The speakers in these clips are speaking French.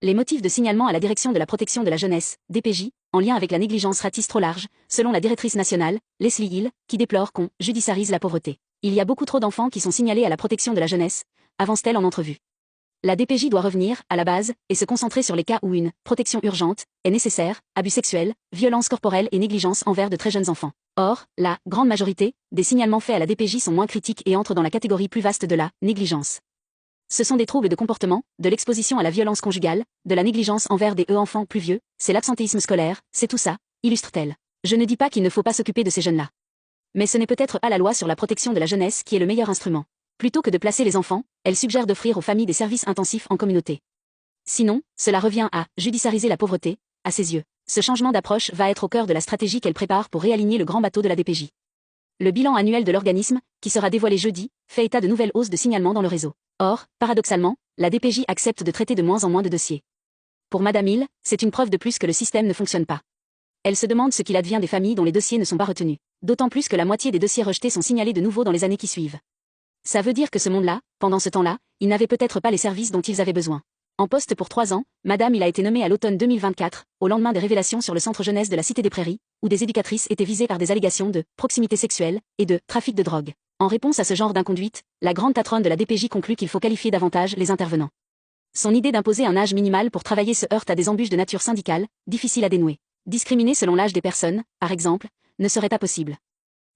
Les motifs de signalement à la Direction de la protection de la jeunesse, DPJ, en lien avec la négligence ratisse trop large, selon la directrice nationale, Leslie Hill, qui déplore qu'on judiciarise la pauvreté. Il y a beaucoup trop d'enfants qui sont signalés à la protection de la jeunesse, avance-t-elle en entrevue. La DPJ doit revenir, à la base, et se concentrer sur les cas où une protection urgente est nécessaire, abus sexuels, violences corporelles et négligence envers de très jeunes enfants. Or, la grande majorité des signalements faits à la DPJ sont moins critiques et entrent dans la catégorie plus vaste de la négligence. Ce sont des troubles de comportement, de l'exposition à la violence conjugale, de la négligence envers des enfants plus vieux, c'est l'absentéisme scolaire, c'est tout ça, illustre-t-elle. Je ne dis pas qu'il ne faut pas s'occuper de ces jeunes-là. Mais ce n'est peut-être pas la loi sur la protection de la jeunesse qui est le meilleur instrument. Plutôt que de placer les enfants, elle suggère d'offrir aux familles des services intensifs en communauté. Sinon, cela revient à judiciariser la pauvreté, à ses yeux. Ce changement d'approche va être au cœur de la stratégie qu'elle prépare pour réaligner le grand bateau de la DPJ. Le bilan annuel de l'organisme, qui sera dévoilé jeudi, fait état de nouvelles hausses de signalements dans le réseau. Or, paradoxalement, la DPJ accepte de traiter de moins en moins de dossiers. Pour Madame Hill, c'est une preuve de plus que le système ne fonctionne pas. Elle se demande ce qu'il advient des familles dont les dossiers ne sont pas retenus. D'autant plus que la moitié des dossiers rejetés sont signalés de nouveau dans les années qui suivent. Ça veut dire que ce monde-là, pendant ce temps-là, ils n'avaient peut-être pas les services dont ils avaient besoin. En poste pour 3 ans, Madame Hill a été nommée à l'automne 2024, au lendemain des révélations sur le centre jeunesse de la Cité des Prairies, où des éducatrices étaient visées par des allégations de proximité sexuelle et de trafic de drogue. En réponse à ce genre d'inconduite, la grande patronne de la DPJ conclut qu'il faut qualifier davantage les intervenants. Son idée d'imposer un âge minimal pour travailler se heurte à des embûches de nature syndicale, difficiles à dénouer. Discriminer selon l'âge des personnes, par exemple, ne serait pas possible.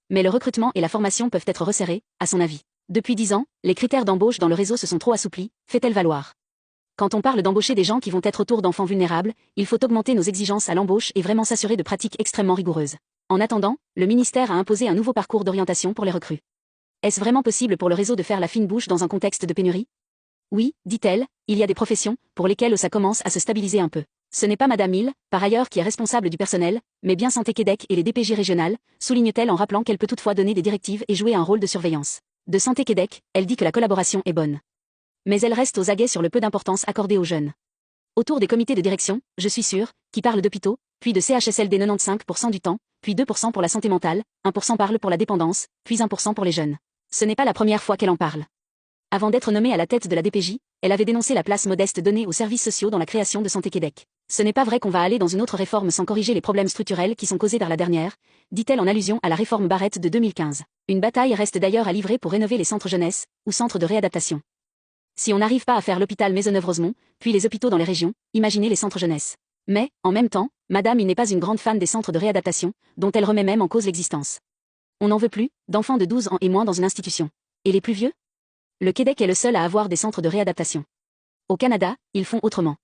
Mais le recrutement et la formation peuvent être resserrés, à son avis. Depuis 10 ans, les critères d'embauche dans le réseau se sont trop assouplis, fait-elle valoir. Quand on parle d'embaucher des gens qui vont être autour d'enfants vulnérables, il faut augmenter nos exigences à l'embauche et vraiment s'assurer de pratiques extrêmement rigoureuses. En attendant, le ministère a imposé un nouveau parcours d'orientation pour les recrues. Est-ce vraiment possible pour le réseau de faire la fine bouche dans un contexte de pénurie? Oui, dit-elle, il y a des professions pour lesquelles ça commence à se stabiliser un peu. Ce n'est pas Madame Hill, par ailleurs qui est responsable du personnel, mais bien Santé Québec et les DPJ régionales, souligne-t-elle en rappelant qu'elle peut toutefois donner des directives et jouer un rôle de surveillance. De Santé Québec, elle dit que la collaboration est bonne. Mais elle reste aux aguets sur le peu d'importance accordée aux jeunes. Autour des comités de direction, je suis sûre, qui parlent d'hôpitaux, puis de CHSLD 95% du temps, puis 2% pour la santé mentale, 1% parle pour la dépendance, puis 1% pour les jeunes. Ce n'est pas la première fois qu'elle en parle. Avant d'être nommée à la tête de la DPJ, elle avait dénoncé la place modeste donnée aux services sociaux dans la création de Santé Québec. Ce n'est pas vrai qu'on va aller dans une autre réforme sans corriger les problèmes structurels qui sont causés par la dernière, dit-elle en allusion à la réforme Barrette de 2015. Une bataille reste d'ailleurs à livrer pour rénover les centres jeunesse, ou centres de réadaptation. Si on n'arrive pas à faire l'hôpital Maisonneuve-Rosemont, puis les hôpitaux dans les régions, imaginez les centres jeunesse. Mais, en même temps, Madame Hill n'est pas une grande fan des centres de réadaptation, dont elle remet même en cause l'existence. On n'en veut plus, d'enfants de 12 ans et moins dans une institution. Et les plus vieux? Le Québec est le seul à avoir des centres de réadaptation. Au Canada, ils font autrement.